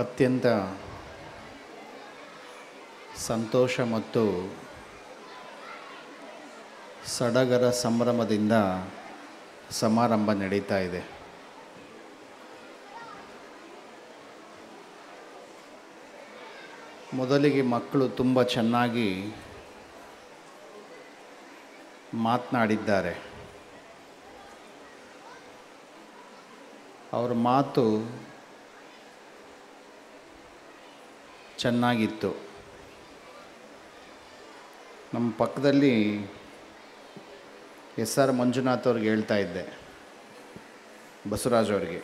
ಅತ್ಯಂತ ಸಂತೋಷ ಮತ್ತು ಸಡಗರ ಸಂಭ್ರಮದಿಂದ ಸಮಾರಂಭ ನಡೀತಾ ಇದೆ. ಮೊದಲಿಗೆ ಮಕ್ಕಳು ತುಂಬ ಚೆನ್ನಾಗಿ ಮಾತನಾಡಿದ್ದಾರೆ. ಅವರ ಮಾತು ಚೆನ್ನಾಗಿತ್ತು. ನಮ್ಮ ಪಕ್ಕದಲ್ಲಿ SR ಮಂಜುನಾಥ್ ಅವ್ರಿಗೆ ಹೇಳ್ತಾ ಇದ್ದೆ, ಬಸವರಾಜ್ ಅವ್ರಿಗೆ,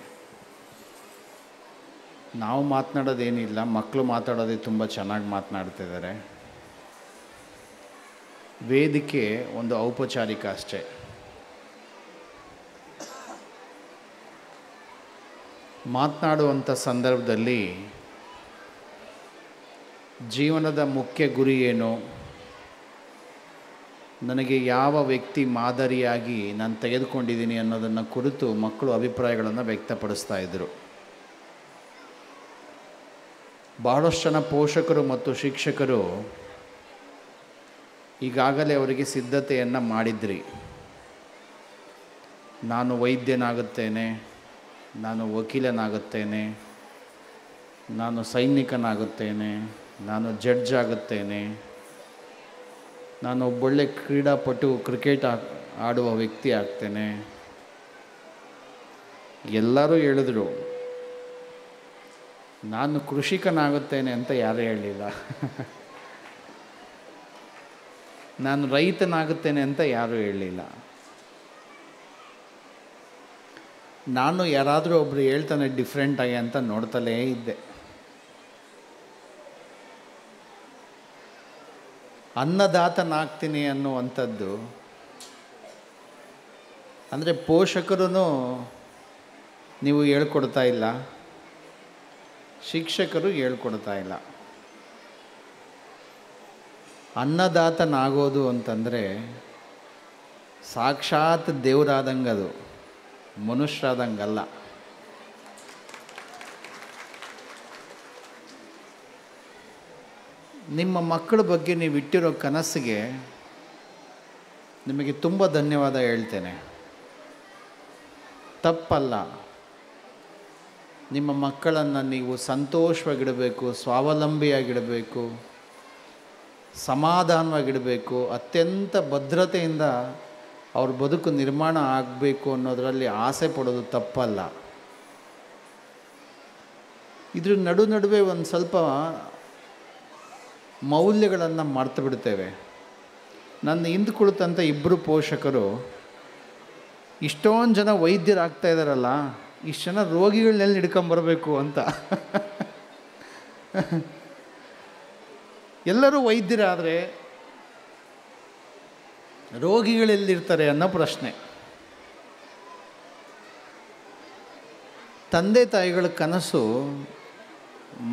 ನಾವು ಮಾತನಾಡೋದೇನಿಲ್ಲ, ಮಕ್ಕಳು ಮಾತಾಡೋದೇ ತುಂಬ ಚೆನ್ನಾಗಿ ಮಾತನಾಡ್ತಿದ್ದಾರೆ. ವೇದಿಕೆ ಒಂದು ಔಪಚಾರಿಕ ಅಷ್ಟೇ. ಮಾತನಾಡುವಂಥ ಸಂದರ್ಭದಲ್ಲಿ ಜೀವನದ ಮುಖ್ಯ ಗುರಿ ಏನು, ನನಗೆ ಯಾವ ವ್ಯಕ್ತಿ ಮಾದರಿಯಾಗಿ ನಾನು ತೆಗೆದುಕೊಂಡಿದ್ದೀನಿ ಅನ್ನೋದನ್ನು ಕುರಿತು ಮಕ್ಕಳು ಅಭಿಪ್ರಾಯಗಳನ್ನು ವ್ಯಕ್ತಪಡಿಸ್ತಾ ಇದ್ದರು. ಬಹಳಷ್ಟು ಜನ ಪೋಷಕರು ಮತ್ತು ಶಿಕ್ಷಕರು ಈಗಾಗಲೇ ಅವರಿಗೆ ಸಿದ್ಧತೆಯನ್ನು ಮಾಡಿದ್ರಿ. ನಾನು ವೈದ್ಯನಾಗುತ್ತೇನೆ, ನಾನು ವಕೀಲನಾಗುತ್ತೇನೆ, ನಾನು ಸೈನಿಕನಾಗುತ್ತೇನೆ, ನಾನು ಜಡ್ಜ್ ಆಗುತ್ತೇನೆ, ನಾನು ಒಬ್ಬೊಳ್ಳೆ ಕ್ರೀಡಾಪಟು, ಕ್ರಿಕೆಟ್ ಆಡುವ ವ್ಯಕ್ತಿ ಆಗ್ತೇನೆ. ಎಲ್ಲರೂ ಹೇಳಿದ್ರು. ನಾನು ಕೃಷಿಕನಾಗುತ್ತೇನೆ ಅಂತ ಯಾರೂ ಹೇಳಲಿಲ್ಲ. ನಾನು ರೈತನಾಗುತ್ತೇನೆ ಅಂತ ಯಾರೂ ಹೇಳಲಿಲ್ಲ. ನಾನು ಯಾರಾದರೂ ಒಬ್ಬರು ಹೇಳ್ತಾನೆ ಡಿಫ್ರೆಂಟಾಗಿ ಅಂತ ನೋಡ್ತಲೇ ಇದ್ದೆ. ಅನ್ನದಾತನಾಗ್ತೀನಿ ಅನ್ನುವಂಥದ್ದು ಅಂದರೆ ಪೋಷಕರೂ ನೀವು ಹೇಳ್ಕೊಡ್ತಾ ಇಲ್ಲ, ಶಿಕ್ಷಕರು ಹೇಳ್ಕೊಡ್ತಾ ಇಲ್ಲ. ಅನ್ನದಾತನಾಗೋದು ಅಂತಂದರೆ ಸಾಕ್ಷಾತ್ ದೇವರಾದಂಗೆ, ಅದು ಮನುಷ್ಯರಾದಂಗಲ್ಲ. ನಿಮ್ಮ ಮಕ್ಕಳ ಬಗ್ಗೆ ನೀವು ಇಟ್ಟಿರೋ ಕನಸಿಗೆ ನಿಮಗೆ ತುಂಬ ಧನ್ಯವಾದ ಹೇಳ್ತೇನೆ. ತಪ್ಪಲ್ಲ. ನಿಮ್ಮ ಮಕ್ಕಳನ್ನು ನೀವು ಸಂತೋಷವಾಗಿಡಬೇಕು, ಸ್ವಾವಲಂಬಿಯಾಗಿಡಬೇಕು, ಸಮಾಧಾನವಾಗಿಡಬೇಕು, ಅತ್ಯಂತ ಭದ್ರತೆಯಿಂದ ಅವ್ರ ಬದುಕು ನಿರ್ಮಾಣ ಆಗಬೇಕು ಅನ್ನೋದರಲ್ಲಿ ಆಸೆ ಪಡೋದು ತಪ್ಪಲ್ಲ. ಇದ್ರ ನಡುವೆ ಒಂದು ಸ್ವಲ್ಪ ಮೌಲ್ಯಗಳನ್ನು ಮರ್ತು ಬಿಡ್ತೇವೆ. ನನ್ನ ಹಿಂದೆ ಕುಳಿತಂಥ ಇಬ್ಬರು ಪೋಷಕರು ಇಷ್ಟೊಂದು ಜನ ವೈದ್ಯರಾಗ್ತಾ ಇದ್ದಾರಲ್ಲ, ಇಷ್ಟು ಜನ ರೋಗಿಗಳನ್ನೆಲ್ಲಿ ಹಿಡ್ಕೊಂಬರ್ಬೇಕು ಅಂತ. ಎಲ್ಲರೂ ವೈದ್ಯರಾದರೆ ರೋಗಿಗಳೆಲ್ಲಿರ್ತಾರೆ ಅನ್ನೋ ಪ್ರಶ್ನೆ. ತಂದೆ ತಾಯಿಗಳ ಕನಸು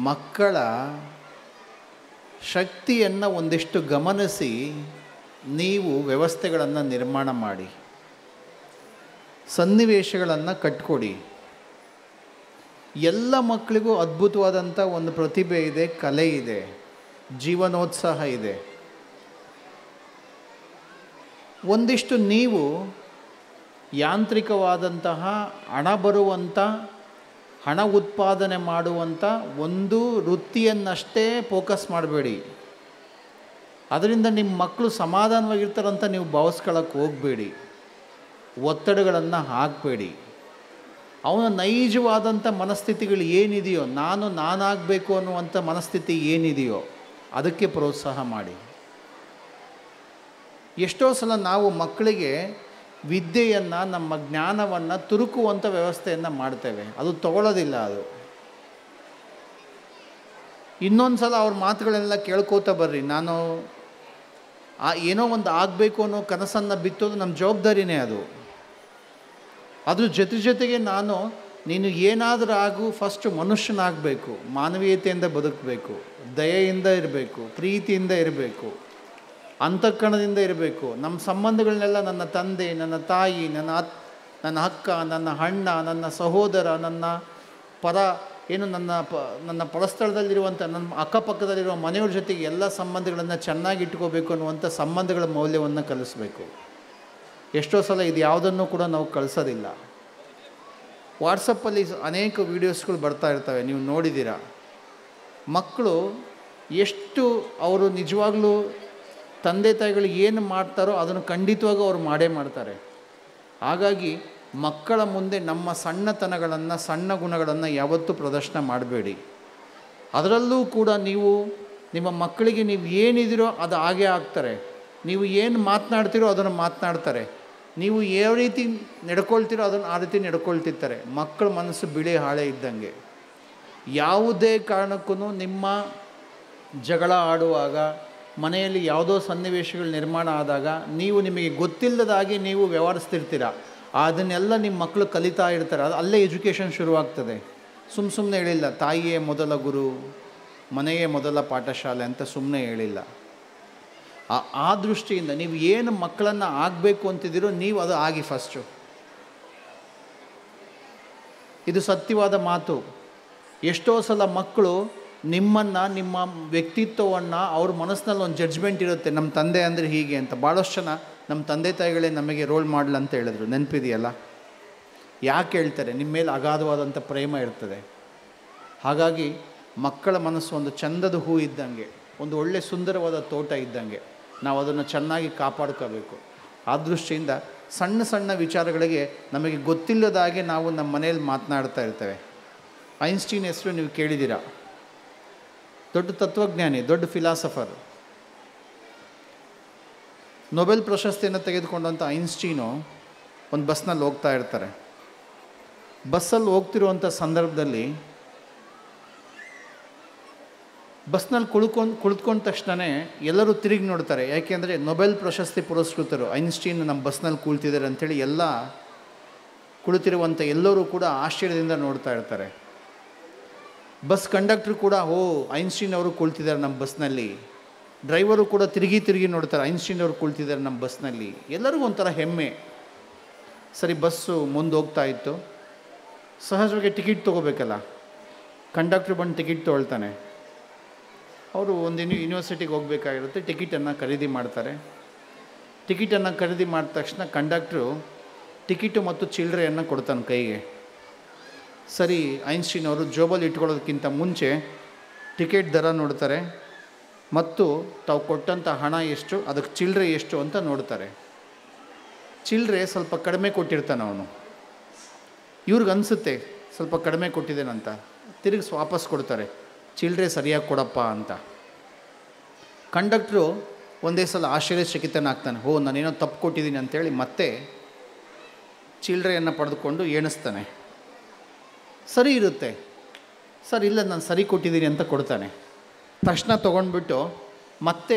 ಮಕ್ಕಳ ಶಕ್ತಿಯನ್ನು ಒಂದಿಷ್ಟು ಗಮನಿಸಿ ನೀವು ವ್ಯವಸ್ಥೆಗಳನ್ನು ನಿರ್ಮಾಣ ಮಾಡಿ, ಸನ್ನಿವೇಶಗಳನ್ನು ಕಟ್ಕೊಡಿ. ಎಲ್ಲ ಮಕ್ಕಳಿಗೂ ಅದ್ಭುತವಾದಂಥ ಒಂದು ಪ್ರತಿಭೆ ಇದೆ, ಕಲೆ ಇದೆ, ಜೀವನೋತ್ಸಾಹ ಇದೆ. ಒಂದಿಷ್ಟು ನೀವು ಯಾಂತ್ರಿಕವಾದಂತಹ ಹಣ ಬರುವಂಥ, ಹಣ ಉತ್ಪಾದನೆ ಮಾಡುವಂಥ ಒಂದು ವೃತ್ತಿಯನ್ನಷ್ಟೇ ಫೋಕಸ್ ಮಾಡಬೇಡಿ. ಅದರಿಂದ ನಿಮ್ಮ ಮಕ್ಕಳು ಸಮಾಧಾನವಾಗಿರ್ತಾರಂತ ನೀವು ಭಾವಿಸ್ಕೊಳ್ಳೋಕ್ಕೆ ಹೋಗಬೇಡಿ. ಒತ್ತಡಗಳನ್ನು ಹಾಕಬೇಡಿ. ಅವನ ನೈಜವಾದಂಥ ಮನಸ್ಥಿತಿಗಳು ಏನಿದೆಯೋ, ನಾನಾಗಬೇಕು ಅನ್ನುವಂಥ ಮನಸ್ಥಿತಿ ಏನಿದೆಯೋ ಅದಕ್ಕೆ ಪ್ರೋತ್ಸಾಹ ಮಾಡಿ. ಎಷ್ಟೋ ಸಲ ನಾವು ಮಕ್ಕಳಿಗೆ ವಿದ್ಯೆಯನ್ನು, ನಮ್ಮ ಜ್ಞಾನವನ್ನು ತುರುಕುವಂಥ ವ್ಯವಸ್ಥೆಯನ್ನು ಮಾಡ್ತೇವೆ. ಅದು ತಗೊಳ್ಳೋದಿಲ್ಲ. ಅದು ಇನ್ನೊಂದು ಸಲ ಅವ್ರ ಮಾತುಗಳೆಲ್ಲ ಕೇಳ್ಕೋತಾ ಬರ್ರಿ. ನಾನು ಏನೋ ಒಂದು ಆಗಬೇಕು ಅನ್ನೋ ಕನಸನ್ನು ಬಿತ್ತೋದು ನಮ್ಮ ಜವಾಬ್ದಾರಿನೇ. ಅದು ಅದ್ರ ಜೊತೆಗೆ ನೀನು ಏನಾದರೂ ಆಗು, ಫಸ್ಟು ಮನುಷ್ಯನಾಗಬೇಕು, ಮಾನವೀಯತೆಯಿಂದ ಬದುಕಬೇಕು, ದಯೆಯಿಂದ ಇರಬೇಕು, ಪ್ರೀತಿಯಿಂದ ಇರಬೇಕು, ಅಂತಃಕರಣದಿಂದ ಇರಬೇಕು. ನಮ್ಮ ಸಂಬಂಧಗಳನ್ನೆಲ್ಲ ನನ್ನ ತಂದೆ, ನನ್ನ ತಾಯಿ, ನನ್ನ ಅಕ್ಕ, ನನ್ನ ಅಣ್ಣ, ನನ್ನ ಸಹೋದರ, ನನ್ನ ಪರ ಏನು ನನ್ನ ಪರಸ್ಥಳದಲ್ಲಿರುವಂಥ ನನ್ನ ಅಕ್ಕಪಕ್ಕದಲ್ಲಿರುವ ಮನೆಯವ್ರ ಜೊತೆಗೆ ಎಲ್ಲ ಸಂಬಂಧಗಳನ್ನು ಚೆನ್ನಾಗಿ ಇಟ್ಕೋಬೇಕು ಅನ್ನುವಂಥ ಸಂಬಂಧಗಳ ಮೌಲ್ಯವನ್ನು ಕಲಿಸ್ಬೇಕು. ಎಷ್ಟೋ ಸಲ ಇದು ಯಾವುದನ್ನು ಕೂಡ ನಾವು ಕಲಿಸೋದಿಲ್ಲ. ವಾಟ್ಸಪ್ಪಲ್ಲಿ ಅನೇಕ ವೀಡಿಯೋಸ್ಗಳು ಬರ್ತಾ ಇರ್ತವೆ, ನೀವು ನೋಡಿದ್ದೀರಾ. ಮಕ್ಕಳು ಎಷ್ಟು ಅವರು ನಿಜವಾಗ್ಲೂ ತಂದೆ ತಾಯಿಗಳು ಏನು ಮಾಡ್ತಾರೋ ಅದನ್ನು ಖಂಡಿತವಾಗೂ ಅವ್ರು ಮಾಡೇ ಮಾಡ್ತಾರೆ. ಹಾಗಾಗಿ ಮಕ್ಕಳ ಮುಂದೆ ನಮ್ಮ ಸಣ್ಣತನಗಳನ್ನು, ಸಣ್ಣ ಗುಣಗಳನ್ನು ಯಾವತ್ತೂ ಪ್ರದರ್ಶನ ಮಾಡಬೇಡಿ. ಅದರಲ್ಲೂ ಕೂಡ ನೀವು ನಿಮ್ಮ ಮಕ್ಕಳಿಗೆ ನೀವು ಏನಿದ್ದೀರೋ ಅದು ಹಾಗೇ ಆಗ್ತಾರೆ. ನೀವು ಏನು ಮಾತನಾಡ್ತೀರೋ ಅದನ್ನು ಮಾತನಾಡ್ತಾರೆ. ನೀವು ಯಾವ ರೀತಿ ನಡ್ಕೊಳ್ತೀರೋ ಅದನ್ನು ಆ ರೀತಿ ನಡ್ಕೊಳ್ತಿರ್ತಾರೆ. ಮಕ್ಕಳ ಮನಸ್ಸು ಬಿಳಿ ಹಾಳೆ ಇದ್ದಂಗೆ. ಯಾವುದೇ ಕಾರಣಕ್ಕೂ ನಿಮ್ಮ ಜಗಳ ಆಡುವಾಗ, ಮನೆಯಲ್ಲಿ ಯಾವುದೋ ಸನ್ನಿವೇಶಗಳು ನಿರ್ಮಾಣ ಆದಾಗ ನೀವು ನಿಮಗೆ ಗೊತ್ತಿಲ್ಲದಾಗಿ ನೀವು ವ್ಯವಹರಿಸ್ತಿರ್ತೀರ. ಅದನ್ನೆಲ್ಲ ನಿಮ್ಮ ಮಕ್ಕಳು ಕಲಿತಾ ಇರ್ತಾರೆ. ಅದು ಅಲ್ಲೇ ಎಜುಕೇಷನ್ ಶುರುವಾಗ್ತದೆ. ಸುಮ್ಮನೆ ಹೇಳಿಲ್ಲ, ತಾಯಿಯೇ ಮೊದಲ ಗುರು, ಮನೆಯೇ ಮೊದಲ ಪಾಠಶಾಲೆ ಅಂತ ಸುಮ್ಮನೆ ಹೇಳಿಲ್ಲ. ಆ ದೃಷ್ಟಿಯಿಂದ ನೀವು ಏನು ಮಕ್ಕಳನ್ನು ಆಗಬೇಕು ಅಂತಿದ್ದೀರೋ ನೀವು ಅದು ಆಗಿ ಫಸ್ಟು. ಇದು ಸತ್ಯವಾದ ಮಾತು. ಎಷ್ಟೋ ಸಲ ಮಕ್ಕಳು ನಿಮ್ಮನ್ನು, ನಿಮ್ಮ ವ್ಯಕ್ತಿತ್ವವನ್ನು, ಅವ್ರ ಮನಸ್ಸಿನಲ್ಲಿ ಒಂದು ಜಡ್ಜ್ಮೆಂಟ್ ಇರುತ್ತೆ, ನಮ್ಮ ತಂದೆ ಅಂದರೆ ಹೀಗೆ ಅಂತ. ಭಾಳಷ್ಟು ಜನ ನಮ್ಮ ತಂದೆ ತಾಯಿಗಳೇ ನಮಗೆ ರೋಲ್ ಮಾಡಲ್ ಅಂತ ಹೇಳಿದ್ರು, ನೆನಪಿದೆಯಲ್ಲ? ಯಾಕೆ ಹೇಳ್ತಾರೆ? ನಿಮ್ಮ ಮೇಲೆ ಅಗಾಧವಾದಂಥ ಪ್ರೇಮ ಇರ್ತದೆ. ಹಾಗಾಗಿ ಮಕ್ಕಳ ಮನಸ್ಸು ಒಂದು ಚಂದದ ಹೂ ಇದ್ದಂಗೆ, ಒಂದು ಒಳ್ಳೆ ಸುಂದರವಾದ ತೋಟ ಇದ್ದಂಗೆ. ನಾವು ಅದನ್ನು ಚೆನ್ನಾಗಿ ಕಾಪಾಡ್ಕೋಬೇಕು. ಆ ದೃಷ್ಟಿಯಿಂದ ಸಣ್ಣ ಸಣ್ಣ ವಿಚಾರಗಳಿಗೆ ನಮಗೆ ಗೊತ್ತಿಲ್ಲದಾಗೆ ನಾವು ನಮ್ಮ ಮನೆಯಲ್ಲಿ ಮಾತನಾಡ್ತಾ ಇರ್ತೇವೆ. ಐನ್ಸ್ಟೀನ್ ಹೆಸರು ನೀವು ಕೇಳಿದ್ದೀರಾ. ದೊಡ್ಡ ತತ್ವಜ್ಞಾನಿ, ದೊಡ್ಡ ಫಿಲಾಸಫರ್. ನೊಬೆಲ್ ಪ್ರಶಸ್ತಿಯನ್ನು ತೆಗೆದುಕೊಂಡಂಥ ಐನ್ಸ್ಟೀನು ಒಂದು ಬಸ್ನಲ್ಲಿ ಹೋಗ್ತಾ ಇರ್ತಾರೆ. ಬಸ್ಸಲ್ಲಿ ಹೋಗ್ತಿರುವಂಥ ಸಂದರ್ಭದಲ್ಲಿ ಬಸ್ನಲ್ಲಿ ಕುಳಿತುಕೊಂಡ ತಕ್ಷಣವೇ ಎಲ್ಲರೂ ತಿರುಗಿ ನೋಡ್ತಾರೆ. ಯಾಕೆಂದರೆ ನೊಬೆಲ್ ಪ್ರಶಸ್ತಿ ಪುರಸ್ಕೃತರು ಐನ್ಸ್ಟೀನ್ ನಮ್ಮ ಬಸ್ನಲ್ಲಿ ಕೂಳ್ತಿದ್ದಾರೆ ಅಂಥೇಳಿ ಎಲ್ಲ ಕುಳಿತಿರುವಂಥ ಎಲ್ಲರೂ ಕೂಡ ಆಶ್ಚರ್ಯದಿಂದ ನೋಡ್ತಾ ಇರ್ತಾರೆ. ಬಸ್ ಕಂಡಕ್ಟ್ರು ಕೂಡ, ಐನ್ಸ್ಟೀನ್ ಅವರು ಕುಳಿತಿದ್ದಾರೆ ನಮ್ಮ ಬಸ್ನಲ್ಲಿ. ಡ್ರೈವರು ಕೂಡ ತಿರುಗಿ ನೋಡ್ತಾರೆ, ಐನ್ಸ್ಟೀನ್ ಅವರು ಕುಳಿತಿದ್ದಾರೆ ನಮ್ಮ ಬಸ್ನಲ್ಲಿ. ಎಲ್ಲರಿಗೂ ಒಂಥರ ಹೆಮ್ಮೆ. ಸರಿ, ಬಸ್ಸು ಮುಂದೆ ಹೋಗ್ತಾ ಇತ್ತು. ಸಹಜವಾಗಿ ಟಿಕೆಟ್ ತೊಗೋಬೇಕಲ್ಲ. ಕಂಡಕ್ಟ್ರು ಬಂದು ಟಿಕೆಟ್ ತೊಗೊಳ್ತಾನೆ. ಅವರು ಒಂದು ಯೂನಿವರ್ಸಿಟಿಗೆ ಹೋಗಬೇಕಾಗಿರುತ್ತೆ. ಟಿಕೆಟನ್ನು ಖರೀದಿ ಮಾಡ್ತಾರೆ. ಟಿಕೆಟನ್ನು ಖರೀದಿ ಮಾಡಿದ ತಕ್ಷಣ ಕಂಡಕ್ಟ್ರು ಟಿಕೆಟು ಮತ್ತು ಚಿಲ್ಲರೆಯನ್ನು ಕೊಡ್ತಾನೆ ಕೈಗೆ. ಸರಿ, ಐನ್ಸ್ಟೀನ್ ಅವರು ಜೋಬಲ್ಲಿ ಇಟ್ಕೊಳ್ಳೋದಕ್ಕಿಂತ ಮುಂಚೆ ಟಿಕೆಟ್ ದರ ನೋಡ್ತಾರೆ ಮತ್ತು ತಾವು ಕೊಟ್ಟಂಥ ಹಣ ಎಷ್ಟು, ಅದಕ್ಕೆ ಚಿಲ್ಲರೆ ಎಷ್ಟು ಅಂತ ನೋಡ್ತಾರೆ. ಚಿಲ್ಲರೆ ಸ್ವಲ್ಪ ಕಡಿಮೆ ಕೊಟ್ಟಿರ್ತಾನೆ ಅವನು. ಇವ್ರಿಗೆ ಅನಿಸುತ್ತೆ ಸ್ವಲ್ಪ ಕಡಿಮೆ ಕೊಟ್ಟಿದ್ದೇನಂತ. ತಿರುಗಿಸಿ ವಾಪಸ್ ಕೊಡ್ತಾರೆ, ಚಿಲ್ಲರೆ ಸರಿಯಾಗಿ ಕೊಡಪ್ಪ ಅಂತ. ಕಂಡಕ್ಟ್ರು ಒಂದೇ ಸಲ ಆಶ್ಚರ್ಯಚಕಿತನಾಗ್ತಾನೆ. ನಾನೇನೋ ತಪ್ಪು ಕೊಟ್ಟಿದ್ದೀನಿ ಅಂಥೇಳಿ ಮತ್ತೆ ಚಿಲ್ಲರೆಯನ್ನು ಪಡೆದುಕೊಂಡು ಎಣಿಸ್ತಾನೆ. ಸರಿ ಇರುತ್ತೆ. ಸರ್, ಇಲ್ಲ ನಾನು ಸರಿ ಕೊಟ್ಟಿದ್ದೀನಿ ಅಂತ ಕೊಡ್ತಾನೆ. ತಕ್ಷಣ ತೊಗೊಂಡ್ಬಿಟ್ಟು ಮತ್ತೆ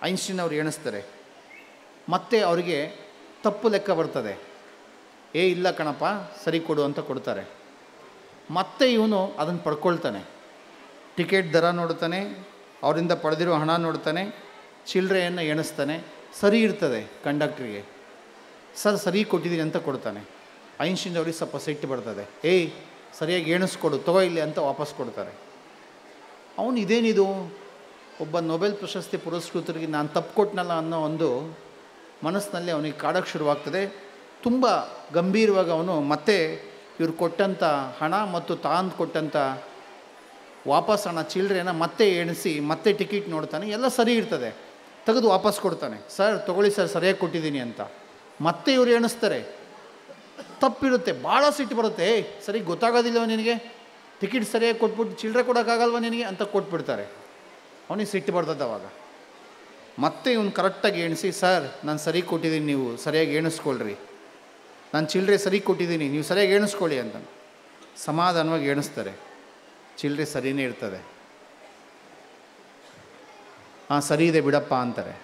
ಐನ್ಸ್ಟೀನ್ ಅವ್ರು ಎಣಿಸ್ತಾರೆ. ಮತ್ತೆ ಅವರಿಗೆ ತಪ್ಪು ಲೆಕ್ಕ ಬರ್ತದೆ. ಇಲ್ಲ ಕಣಪ್ಪ, ಸರಿ ಕೊಡು ಅಂತ ಕೊಡ್ತಾರೆ. ಮತ್ತೆ ಇವನು ಅದನ್ನು ಪಡ್ಕೊಳ್ತಾನೆ. ಟಿಕೆಟ್ ದರ ನೋಡ್ತಾನೆ, ಅವರಿಂದ ಪಡೆದಿರೋ ಹಣ ನೋಡ್ತಾನೆ, ಚಿಲ್ಲರೆಯನ್ನು ಎಣಿಸ್ತಾನೆ. ಸರಿ ಇರ್ತದೆ ಕಂಡಕ್ಟ್ರಿಗೆ. ಸರ್, ಸರಿ ಕೊಟ್ಟಿದ್ದೀನಿ ಅಂತ ಕೊಡ್ತಾನೆ. ಐನ್ಸ್ಟೀನ್ ಅವ್ರಿಗೆ ಸ್ವಲ್ಪ ಸಿಟ್ಟು ಬರ್ತದೆ. ಸರಿಯಾಗಿ ಎಣಿಸ್ಕೊಡು, ತಗೋ ಇಲ್ಲಿ ಅಂತ ವಾಪಸ್ ಕೊಡ್ತಾರೆ. ಅವನು ಇದೇನಿದು, ಒಬ್ಬ ನೊಬೆಲ್ ಪ್ರಶಸ್ತಿ ಪುರಸ್ಕೃತರಿಗೆ ನಾನು ತಪ್ಪು ಕೊಟ್ಟನಲ್ಲ ಅನ್ನೋ ಒಂದು ಮನಸ್ಸಿನಲ್ಲಿ ಅವನಿಗೆ ಕಾಡೋಕ್ಕೆ ಶುರುವಾಗ್ತದೆ. ತುಂಬ ಗಂಭೀರವಾಗಿ ಅವನು ಮತ್ತೆ ಇವ್ರು ಕೊಟ್ಟಂಥ ಹಣ ಮತ್ತು ತಾನು ಕೊಟ್ಟಂಥ ವಾಪಸ್ ಹಣ ಚಿಲ್ಲರೆನ ಮತ್ತೆ ಎಣಿಸಿ ಮತ್ತೆ ಟಿಕೆಟ್ ನೋಡ್ತಾನೆ. ಎಲ್ಲ ಸರಿ ಇರ್ತದೆ. ತೆಗೆದು ವಾಪಸ್ ಕೊಡ್ತಾನೆ. ಸರ್ ತೊಗೊಳ್ಳಿ ಸರ್, ಸರಿಯಾಗಿ ಕೊಟ್ಟಿದ್ದೀನಿ ಅಂತ. ಮತ್ತೆ ಇವ್ರು ಎಣಿಸ್ತಾರೆ, ತಪ್ಪಿರುತ್ತೆ. ಭಾಳ ಸಿಟ್ಟು ಬರುತ್ತೆ. ಸರಿ ಗೊತ್ತಾಗೋದಿಲ್ಲವ ನಿನಗೆ, ಟಿಕೆಟ್ ಸರಿಯಾಗಿ ಕೊಟ್ಬಿಟ್ಟು ಚಿಲ್ಲರೆ ಕೊಡೋಕ್ಕಾಗಲ್ವ ನಿನಗೆ ಅಂತ ಕೊಟ್ಬಿಡ್ತಾರೆ. ಅವನಿಗೆ ಸಿಟ್ಟು ಬರ್ತದೆ ಅವಾಗ. ಮತ್ತೆ ಇವನು ಕರೆಕ್ಟಾಗಿ ಎಣಿಸಿ, ಸರ್ ನಾನು ಸರಿ ಕೊಟ್ಟಿದ್ದೀನಿ, ನೀವು ಸರಿಯಾಗಿ ಎಣಿಸ್ಕೊಳ್ರಿ, ನಾನು ಚಿಲ್ಲರೆ ಸರಿ ಕೊಟ್ಟಿದ್ದೀನಿ, ನೀವು ಸರಿಯಾಗಿ ಎಣಿಸ್ಕೊಳ್ಳಿ ಅಂತ ಸಮಾಧಾನವಾಗಿ ಎಣಿಸ್ತಾರೆ. ಚಿಲ್ಲರೆ ಸರಿಯೇ ಇರ್ತದೆ. ಸರಿ ಇದೆ ಬಿಡಪ್ಪ ಅಂತಾರೆ.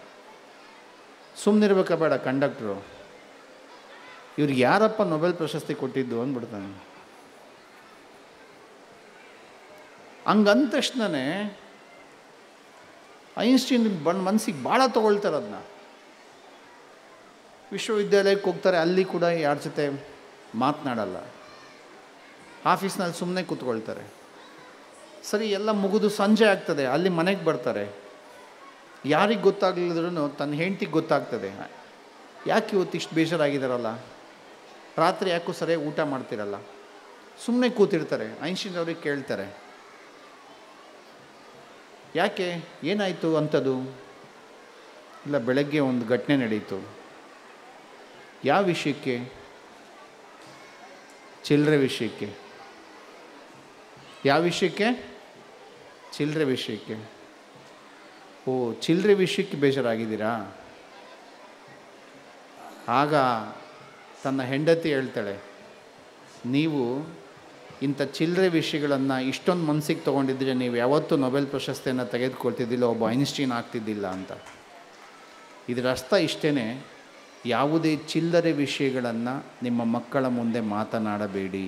ಸುಮ್ಮನಿರ್ಬೇಕಾ ಬೇಡ ಕಂಡಕ್ಟ್ರು, ಇವ್ರಿಗೆ ಯಾರಪ್ಪ ನೊಬೆಲ್ ಪ್ರಶಸ್ತಿ ಕೊಟ್ಟಿದ್ದು ಅಂದ್ಬಿಡ್ತಾನೆ. ಹಂಗಂದ ತಕ್ಷಣವೇ ಐನ್ಸ್ಟೀನ್ ಮನಸ್ಸಿಗೆ ಭಾಳ ತೊಗೊಳ್ತಾರೆ ಅದನ್ನ. ವಿಶ್ವವಿದ್ಯಾಲಯಕ್ಕೆ ಹೋಗ್ತಾರೆ, ಅಲ್ಲಿ ಕೂಡ ಯಾರ ಜೊತೆ ಮಾತನಾಡಲ್ಲ. ಆಫೀಸ್ನಲ್ಲಿ ಸುಮ್ಮನೆ ಕೂತ್ಕೊಳ್ತಾರೆ. ಸರಿ, ಎಲ್ಲ ಮುಗಿದು ಸಂಜೆ ಆಗ್ತದೆ, ಅಲ್ಲಿ ಮನೆಗೆ ಬರ್ತಾರೆ. ಯಾರಿಗೆ ಗೊತ್ತಾಗಲಿದ್ರೂ ತನ್ನ ಹೆಂಡ್ತಿಗೆ ಗೊತ್ತಾಗ್ತದೆ, ಯಾಕೆ ಇವತ್ತು ಇಷ್ಟು ಬೇಜಾರಾಗಿದ್ದಾರಲ್ಲ, ರಾತ್ರಿ ಯಾಕೋ ಸರಿಯಾಗಿ ಊಟ ಮಾಡ್ತಿರಲ್ಲ. ಸುಮ್ಮನೆ ಕೂತಿರ್ತಾರೆ. ಐನ್ಸ್ಟೀನ್ ಅವ್ರಿಗೆ ಕೇಳ್ತಾರೆ, ಯಾಕೆ, ಏನಾಯಿತು ಅಂಥದ್ದು? ಇಲ್ಲ, ಬೆಳಗ್ಗೆ ಒಂದು ಘಟನೆ ನಡೀತು. ಯಾವ ವಿಷಯಕ್ಕೆ? ಚಿಲ್ಲರೆ ವಿಷಯಕ್ಕೆ. ಯಾವ ವಿಷಯಕ್ಕೆ? ಚಿಲ್ಲರೆ ವಿಷಯಕ್ಕೆ. ಓ, ಚಿಲ್ಲರೆ ವಿಷಯಕ್ಕೆ ಬೇಜಾರಾಗಿದ್ದೀರಾ? ಆಗ ತನ್ನ ಹೆಂಡತಿ ಹೇಳ್ತಾಳೆ, ನೀವು ಇಂಥ ಚಿಲ್ಲರೆ ವಿಷಯಗಳನ್ನು ಇಷ್ಟೊಂದು ಮನಸ್ಸಿಗೆ ತೊಗೊಂಡಿದ್ರೆ ನೀವು ಯಾವತ್ತೂ ನೊಬೆಲ್ ಪ್ರಶಸ್ತಿಯನ್ನು ತೆಗೆದುಕೊಳ್ತಿದ್ದಿಲ್ಲ, ಒಬ್ಬ ಐನ್ಸ್ಟೀನ್ ಆಗ್ತಿದ್ದಿಲ್ಲ ಅಂತ. ಇದರ ಅರ್ಥ ಇಷ್ಟೇ, ಯಾವುದೇ ಚಿಲ್ಲರೆ ವಿಷಯಗಳನ್ನು ನಿಮ್ಮ ಮಕ್ಕಳ ಮುಂದೆ ಮಾತನಾಡಬೇಡಿ.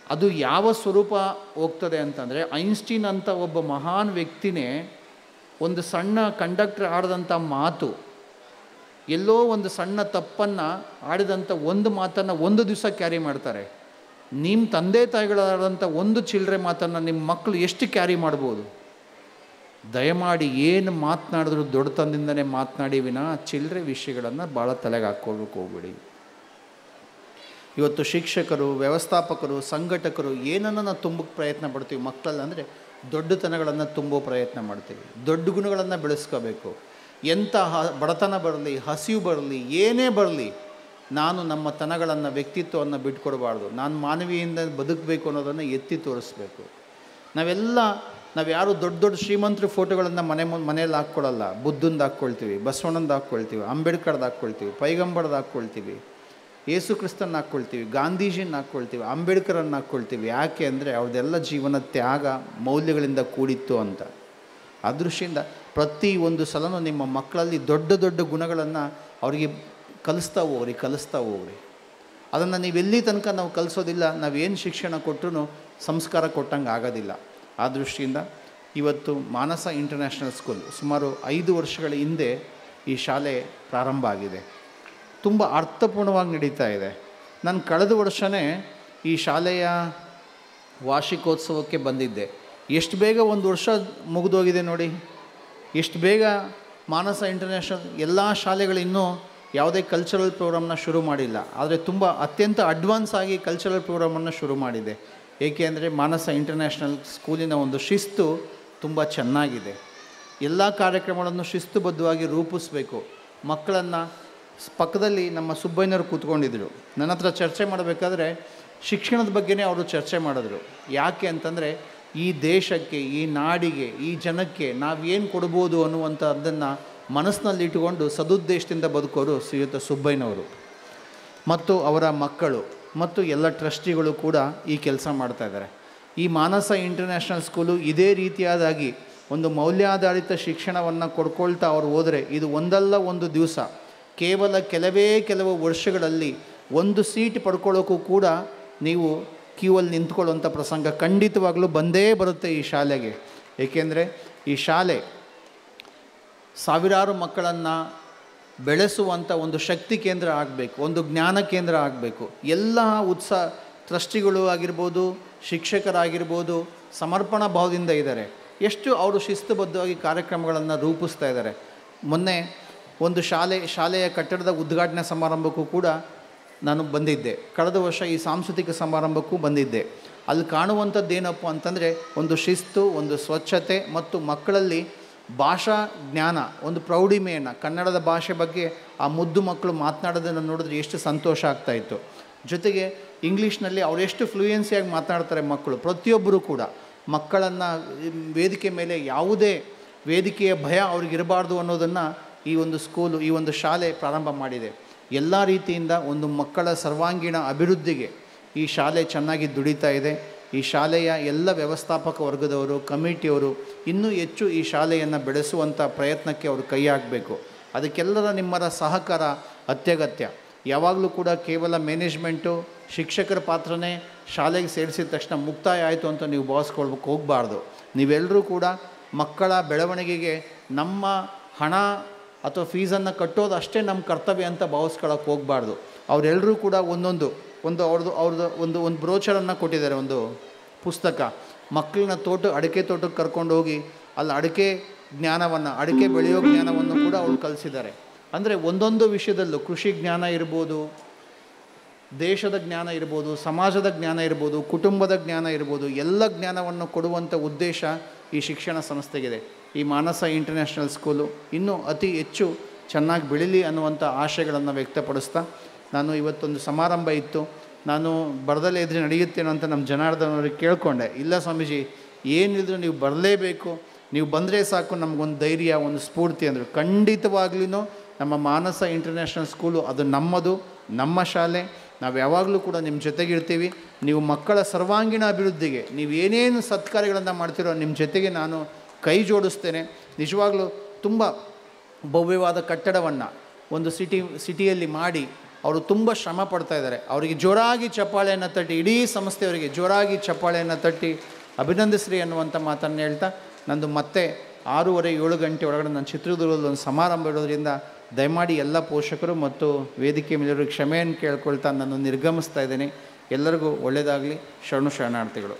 ಅದು ಯಾವ ಸ್ವರೂಪ ಹೋಗ್ತದೆ ಅಂತಂದರೆ, ಐನ್ಸ್ಟೀನ್ ಅಂತ ಒಬ್ಬ ಮಹಾನ್ ವ್ಯಕ್ತಿನೇ ಒಂದು ಸಣ್ಣ ಕಂಡಕ್ಟರ್ ಆಡಿದಂಥ ಮಾತು, ಎಲ್ಲೋ ಒಂದು ಸಣ್ಣ ತಪ್ಪನ್ನು ಆಡಿದಂಥ ಒಂದು ಮಾತನ್ನು ಒಂದು ದಿವಸ ಕ್ಯಾರಿ ಮಾಡ್ತಾರೆ. ನಿಮ್ಮ ತಂದೆ ತಾಯಿಗಳಾದಂಥ ಒಂದು ಚಿಲ್ಲರೆ ಮಾತನ್ನು ನಿಮ್ಮ ಮಕ್ಕಳು ಎಷ್ಟು ಕ್ಯಾರಿ ಮಾಡ್ಬೋದು? ದಯಮಾಡಿ ಏನು ಮಾತನಾಡಿದ್ರು ದೊಡ್ಡತನದಿಂದನೇ ಮಾತನಾಡಿ ವಿನಃ ಚಿಲ್ಲರೆ ವಿಷಯಗಳನ್ನು ಭಾಳ ತಲೆಗೆ ಹಾಕ್ಕೊಳ್ಳೋಕೆ ಹೋಗ್ಬೇಡಿ. ಇವತ್ತು ಶಿಕ್ಷಕರು, ವ್ಯವಸ್ಥಾಪಕರು, ಸಂಘಟಕರು ಏನನ್ನು ನಾವು ತುಂಬಕ್ಕೆ ಪ್ರಯತ್ನ ಪಡ್ತೀವಿ ಮಕ್ಕಳಲ್ಲಿ ಅಂದರೆ ದೊಡ್ಡತನಗಳನ್ನು ತುಂಬೋ ಪ್ರಯತ್ನ ಮಾಡ್ತೀವಿ. ದೊಡ್ಡ ಗುಣಗಳನ್ನು ಬೆಳೆಸ್ಕೋಬೇಕು. ಎಂಥ ಬಡತನ ಬರಲಿ, ಹಸಿವು ಬರಲಿ, ಏನೇ ಬರಲಿ, ನಾನು ನಮ್ಮ ತನಗಳನ್ನು, ವ್ಯಕ್ತಿತ್ವವನ್ನು ಬಿಟ್ಕೊಡ್ಬಾರ್ದು. ನಾನು ಮಾನವೀಯದಿಂದ ಬದುಕಬೇಕು ಅನ್ನೋದನ್ನು ಎತ್ತಿ ತೋರಿಸ್ಬೇಕು. ನಾವು ಯಾರು ದೊಡ್ಡ ದೊಡ್ಡ ಶ್ರೀಮಂತರ ಫೋಟೋಗಳನ್ನು ಮನೇಲಿ ಹಾಕ್ಕೊಳ್ಳಲ್ಲ. ಬುದ್ಧಂದು ಹಾಕ್ಕೊಳ್ತೀವಿ, ಬಸವಣ್ಣಂದು ಹಾಕ್ಕೊಳ್ತೀವಿ, ಅಂಬೇಡ್ಕರ್ದು ಹಾಕ್ಕೊಳ್ತೀವಿ, ಪೈಗಂಬರ್ದು ಹಾಕ್ಕೊಳ್ತೀವಿ, ಯೇಸು ಕ್ರಿಸ್ತನ ಹಾಕ್ಕೊಳ್ತೀವಿ, ಗಾಂಧೀಜಿನ ಹಾಕ್ಕೊಳ್ತೀವಿ, ಅಂಬೇಡ್ಕರನ್ನು ಹಾಕ್ಕೊಳ್ತೀವಿ. ಯಾಕೆ ಅಂದರೆ ಅವ್ರದ್ದೆಲ್ಲ ಜೀವನ ತ್ಯಾಗ, ಮೌಲ್ಯಗಳಿಂದ ಕೂಡಿತ್ತು ಅಂತ. ಆ ದೃಷ್ಟಿಯಿಂದ ಪ್ರತಿ ಒಂದು ಸಲನೂ ನಿಮ್ಮ ಮಕ್ಕಳಲ್ಲಿ ದೊಡ್ಡ ದೊಡ್ಡ ಗುಣಗಳನ್ನು ಅವರಿಗೆ ಕಲಿಸ್ತಾ ಹೋಗ್ರಿ. ಅದನ್ನು ನೀವೆಲ್ಲಿ ತನಕ ನಾವು ಕಲಿಸೋದಿಲ್ಲ, ನಾವೇನು ಶಿಕ್ಷಣ ಕೊಟ್ಟರು ಸಂಸ್ಕಾರ ಕೊಟ್ಟಂಗೆ ಆಗೋದಿಲ್ಲ. ಆ ದೃಷ್ಟಿಯಿಂದ ಇವತ್ತು ಮಾನಸ ಇಂಟರ್ನ್ಯಾಷನಲ್ ಸ್ಕೂಲ್ ಸುಮಾರು 5 ವರ್ಷಗಳ ಹಿಂದೆ ಈ ಶಾಲೆ ಪ್ರಾರಂಭ ಆಗಿದೆ. ತುಂಬ ಅರ್ಥಪೂರ್ಣವಾಗಿ ನಡೀತಾ ಇದೆ. ನಾನು ಕಳೆದ ವರ್ಷವೇ ಈ ಶಾಲೆಯ ವಾರ್ಷಿಕೋತ್ಸವಕ್ಕೆ ಬಂದಿದ್ದೆ. ಎಷ್ಟು ಬೇಗ 1 ವರ್ಷ ಮುಗಿದೋಗಿದೆ ನೋಡಿ. ಎಷ್ಟು ಬೇಗ ಮಾನಸ ಇಂಟರ್ನ್ಯಾಷನಲ್ ಎಲ್ಲ ಶಾಲೆಗಳು ಇನ್ನೂ ಯಾವುದೇ ಕಲ್ಚರಲ್ ಪ್ರೋಗ್ರಾಮ್ನ ಶುರು ಮಾಡಿಲ್ಲ, ಆದರೆ ತುಂಬ ಅತ್ಯಂತ ಅಡ್ವಾನ್ಸ್ ಆಗಿ ಕಲ್ಚರಲ್ ಪ್ರೋಗ್ರಾಮನ್ನು ಶುರು ಮಾಡಿದೆ. ಏಕೆ ಅಂದರೆ ಮಾನಸ ಇಂಟರ್ನ್ಯಾಷನಲ್ ಸ್ಕೂಲಿನ ಒಂದು ಶಿಸ್ತು ತುಂಬ ಚೆನ್ನಾಗಿದೆ. ಎಲ್ಲ ಕಾರ್ಯಕ್ರಮಗಳನ್ನು ಶಿಸ್ತುಬದ್ಧವಾಗಿ ರೂಪಿಸಬೇಕು. ಮಕ್ಕಳನ್ನು ಪಕ್ಕದಲ್ಲಿ ನಮ್ಮ ಸುಬ್ಬಯ್ಯನವರು ಕೂತ್ಕೊಂಡಿದ್ದರು. ನನ್ನ ಹತ್ರ ಚರ್ಚೆ ಮಾಡಬೇಕಾದ್ರೆ ಶಿಕ್ಷಣದ ಬಗ್ಗೆನೇ ಅವರು ಚರ್ಚೆ ಮಾಡಿದ್ರು. ಯಾಕೆ ಅಂತಂದರೆ ಈ ದೇಶಕ್ಕೆ, ಈ ನಾಡಿಗೆ, ಈ ಜನಕ್ಕೆ ನಾವೇನು ಕೊಡ್ಬೋದು ಅನ್ನುವಂಥದ್ದನ್ನು ಮನಸ್ಸಿನಲ್ಲಿ ಇಟ್ಟುಕೊಂಡು ಸದುದ್ದೇಶದಿಂದ ಬದುಕೋರು ಶ್ರೀಯುತ ಸುಬ್ಬಯ್ಯನವರು ಮತ್ತು ಅವರ ಮಕ್ಕಳು ಮತ್ತು ಎಲ್ಲ ಟ್ರಸ್ಟಿಗಳು ಕೂಡ ಈ ಕೆಲಸ ಮಾಡ್ತಾಯಿದ್ದಾರೆ. ಈ ಮಾನಸ ಇಂಟರ್ನ್ಯಾಷನಲ್ ಸ್ಕೂಲು ಇದೇ ರೀತಿಯಾದಾಗಿ ಒಂದು ಮೌಲ್ಯಾಧಾರಿತ ಶಿಕ್ಷಣವನ್ನು ಕೊಡ್ಕೊಳ್ತಾ ಅವ್ರು ಹೋದರೆ ಇದು ಒಂದಲ್ಲ ಒಂದು ದಿವಸ, ಕೇವಲ ಕೆಲವು ವರ್ಷಗಳಲ್ಲಿ ಒಂದು ಸೀಟ್ ಪಡ್ಕೊಳ್ಳೋಕ್ಕೂ ಕೂಡ ನೀವು ಕ್ಯೂವಲ್ಲಿ ನಿಂತ್ಕೊಳ್ಳುವಂಥ ಪ್ರಸಂಗ ಖಂಡಿತವಾಗಲೂ ಬಂದೇ ಬರುತ್ತೆ ಈ ಶಾಲೆಗೆ. ಏಕೆಂದರೆ ಈ ಶಾಲೆ ಸಾವಿರಾರು ಮಕ್ಕಳನ್ನು ಬೆಳೆಸುವಂಥ ಒಂದು ಶಕ್ತಿ ಕೇಂದ್ರ ಆಗಬೇಕು, ಒಂದು ಜ್ಞಾನ ಕೇಂದ್ರ ಆಗಬೇಕು. ಎಲ್ಲ ಟ್ರಸ್ಟಿಗಳು ಆಗಿರ್ಬೋದು, ಶಿಕ್ಷಕರಾಗಿರ್ಬೋದು ಸಮರ್ಪಣಾ ಭಾವದಿಂದ ಇದ್ದಾರೆ. ಎಷ್ಟು ಅವರು ಶಿಸ್ತುಬದ್ಧವಾಗಿ ಕಾರ್ಯಕ್ರಮಗಳನ್ನು ರೂಪಿಸ್ತಾ ಇದ್ದಾರೆ. ಮೊನ್ನೆ ಒಂದು ಶಾಲೆಯ ಕಟ್ಟಡದ ಉದ್ಘಾಟನಾ ಸಮಾರಂಭಕ್ಕೂ ಕೂಡ ನಾನು ಬಂದಿದ್ದೆ. ಕಳೆದ ವರ್ಷ ಈ ಸಾಂಸ್ಕೃತಿಕ ಸಮಾರಂಭಕ್ಕೂ ಬಂದಿದ್ದೆ. ಅಲ್ಲಿ ಕಾಣುವಂಥದ್ದೇನಪ್ಪ ಅಂತಂದರೆ ಒಂದು ಶಿಸ್ತು, ಒಂದು ಸ್ವಚ್ಛತೆ ಮತ್ತು ಮಕ್ಕಳಲ್ಲಿ ಭಾಷಾ ಜ್ಞಾನ, ಒಂದು ಪ್ರೌಢಿಮೆಯನ್ನು, ಕನ್ನಡದ ಭಾಷೆ ಬಗ್ಗೆ ಆ ಮುದ್ದು ಮಕ್ಕಳು ಮಾತನಾಡೋದನ್ನು ನೋಡಿದ್ರೆ ಎಷ್ಟು ಸಂತೋಷ ಆಗ್ತಾಯಿತ್ತು. ಜೊತೆಗೆ ಇಂಗ್ಲೀಷ್ನಲ್ಲಿ ಅವರೆಷ್ಟು ಫ್ಲೂಯೆನ್ಸಿಯಾಗಿ ಮಾತನಾಡ್ತಾರೆ ಮಕ್ಕಳು. ಪ್ರತಿಯೊಬ್ಬರೂ ಕೂಡ ಮಕ್ಕಳನ್ನು ವೇದಿಕೆ ಮೇಲೆ ಯಾವುದೇ ವೇದಿಕೆಯ ಭಯ ಅವ್ರಿಗಿರಬಾರ್ದು ಅನ್ನೋದನ್ನು ಈ ಒಂದು ಸ್ಕೂಲು, ಈ ಒಂದು ಶಾಲೆ ಪ್ರಾರಂಭ ಮಾಡಿದೆ. ಎಲ್ಲ ರೀತಿಯಿಂದ ಒಂದು ಮಕ್ಕಳ ಸರ್ವಾಂಗೀಣ ಅಭಿವೃದ್ಧಿಗೆ ಈ ಶಾಲೆ ಚೆನ್ನಾಗಿ ದುಡಿತಾ ಇದೆ. ಈ ಶಾಲೆಯ ಎಲ್ಲ ವ್ಯವಸ್ಥಾಪಕ ವರ್ಗದವರು, ಕಮಿಟಿಯವರು ಇನ್ನೂ ಹೆಚ್ಚು ಈ ಶಾಲೆಯನ್ನು ಬೆಳೆಸುವಂಥ ಪ್ರಯತ್ನಕ್ಕೆ ಅವರು ಕೈ ಹಾಕಬೇಕು. ಅದಕ್ಕೆಲ್ಲರ ನಿಮ್ಮರ ಸಹಕಾರ ಅತ್ಯಗತ್ಯ. ಯಾವಾಗಲೂ ಕೂಡ ಕೇವಲ ಮ್ಯಾನೇಜ್ಮೆಂಟು, ಶಿಕ್ಷಕರ ಪಾತ್ರನೇ ಶಾಲೆಗೆ ಸೇರಿಸಿದ ತಕ್ಷಣ ಮುಕ್ತಾಯ ಆಯಿತು ಅಂತ ನೀವು ಭಾವಿಸ್ಕೊಳ್ಬೇಕು ಹೋಗಬಾರ್ದು. ನೀವೆಲ್ಲರೂ ಕೂಡ ಮಕ್ಕಳ ಬೆಳವಣಿಗೆಗೆ ನಮ್ಮ ಹಣ ಅಥವಾ ಫೀಸನ್ನು ಕಟ್ಟೋದು ಅಷ್ಟೇ ನಮ್ಮ ಕರ್ತವ್ಯ ಅಂತ ಭಾವಿಸ್ಕೊಳ್ಳೋಕೆ ಹೋಗಬಾರ್ದು. ಅವರೆಲ್ಲರೂ ಕೂಡ ಒಂದೊಂದು ಒಂದು ಬ್ರೋಚರನ್ನು ಕೊಟ್ಟಿದ್ದಾರೆ, ಒಂದು ಪುಸ್ತಕ. ಮಕ್ಕಳನ್ನ ಅಡಿಕೆ ತೋಟಕ್ಕೆ ಕರ್ಕೊಂಡು ಹೋಗಿ ಅಲ್ಲಿ ಅಡಿಕೆ ಬೆಳೆಯೋ ಜ್ಞಾನವನ್ನು ಕೂಡ ಅವ್ರು ಕಲಿಸಿದ್ದಾರೆ. ಅಂದರೆ ಒಂದೊಂದು ವಿಷಯದಲ್ಲೂ ಕೃಷಿ ಜ್ಞಾನ ಇರ್ಬೋದು, ದೇಶದ ಜ್ಞಾನ ಇರ್ಬೋದು, ಸಮಾಜದ ಜ್ಞಾನ ಇರ್ಬೋದು, ಕುಟುಂಬದ ಜ್ಞಾನ ಇರ್ಬೋದು, ಎಲ್ಲ ಜ್ಞಾನವನ್ನು ಕೊಡುವಂಥ ಉದ್ದೇಶ ಈ ಶಿಕ್ಷಣ ಸಂಸ್ಥೆಗಿದೆ. ಈ ಮಾನಸ ಇಂಟರ್ನ್ಯಾಷನಲ್ ಸ್ಕೂಲು ಇನ್ನೂ ಅತಿ ಹೆಚ್ಚು ಚೆನ್ನಾಗಿ ಬೆಳೀಲಿ ಅನ್ನುವಂಥ ಆಶೆಗಳನ್ನು ವ್ಯಕ್ತಪಡಿಸ್ತಾ, ನಾನು ಇವತ್ತೊಂದು ಸಮಾರಂಭ ಇತ್ತು, ನಾನು ಬರದಲ್ಲೇ ಇದ್ರೆ ನಡೆಯುತ್ತೇನೋ ಅಂತ ನಮ್ಮ ಜನಾರ್ದನ್ ಅವ್ರಿಗೆ ಕೇಳಿಕೊಂಡೆ. ಇಲ್ಲ ಸ್ವಾಮೀಜಿ, ಏನಿದ್ರು ನೀವು ಬರಲೇಬೇಕು, ನೀವು ಬಂದರೆ ಸಾಕು ನಮಗೊಂದು ಧೈರ್ಯ, ಒಂದು ಸ್ಫೂರ್ತಿ ಅಂದರು. ಖಂಡಿತವಾಗ್ಲೂ ನಮ್ಮ ಮಾನಸ ಇಂಟರ್ನ್ಯಾಷನಲ್ ಸ್ಕೂಲು ಅದು ನಮ್ಮದು, ನಮ್ಮ ಶಾಲೆ. ನಾವು ಯಾವಾಗಲೂ ಕೂಡ ನಿಮ್ಮ ಜೊತೆಗಿರ್ತೀವಿ. ನೀವು ಮಕ್ಕಳ ಸರ್ವಾಂಗೀಣ ಅಭಿವೃದ್ಧಿಗೆ ನೀವು ಏನೇನು ಸತ್ಕಾರ್ಯಗಳನ್ನು ಮಾಡ್ತೀರೋ ನಿಮ್ಮ ಜೊತೆಗೆ ನಾನು ಕೈ ಜೋಡಿಸ್ತೇನೆ. ನಿಜವಾಗ್ಲೂ ತುಂಬ ಭವ್ಯವಾದ ಕಟ್ಟಡವನ್ನು ಒಂದು ಸಿಟಿಯಲ್ಲಿ ಮಾಡಿ ಅವರು ತುಂಬ ಶ್ರಮ ಪಡ್ತಾ ಇದ್ದಾರೆ. ಅವರಿಗೆ ಜೋರಾಗಿ ಚಪ್ಪಾಳೆಯನ್ನು ತಟ್ಟಿ, ಇಡೀ ಸಂಸ್ಥೆಯವರಿಗೆ ಜೋರಾಗಿ ಚಪ್ಪಾಳೆಯನ್ನು ತಟ್ಟಿ ಅಭಿನಂದಿಸ್ರಿ ಅನ್ನುವಂಥ ಮಾತನ್ನು ಹೇಳ್ತಾ, ನಂದು ಮತ್ತೆ 6:30-7 ಗಂಟೆ ಒಳಗಡೆ ನಾನು ಚಿತ್ರದುರ್ಗದಲ್ಲಿ ಒಂದು ಸಮಾರಂಭ ಇರೋದ್ರಿಂದ ದಯಮಾಡಿ ಎಲ್ಲ ಪೋಷಕರು ಮತ್ತು ವೇದಿಕೆ ಮೇಲೆಯವರು ಕ್ಷಮೆಯನ್ನು ಕೇಳ್ಕೊಳ್ತಾ ನಾನು ನಿರ್ಗಮಿಸ್ತಾ ಇದ್ದೀನಿ. ಎಲ್ಲರಿಗೂ ಒಳ್ಳೆಯದಾಗಲಿ. ಶರಣಾರ್ಥಿಗಳು.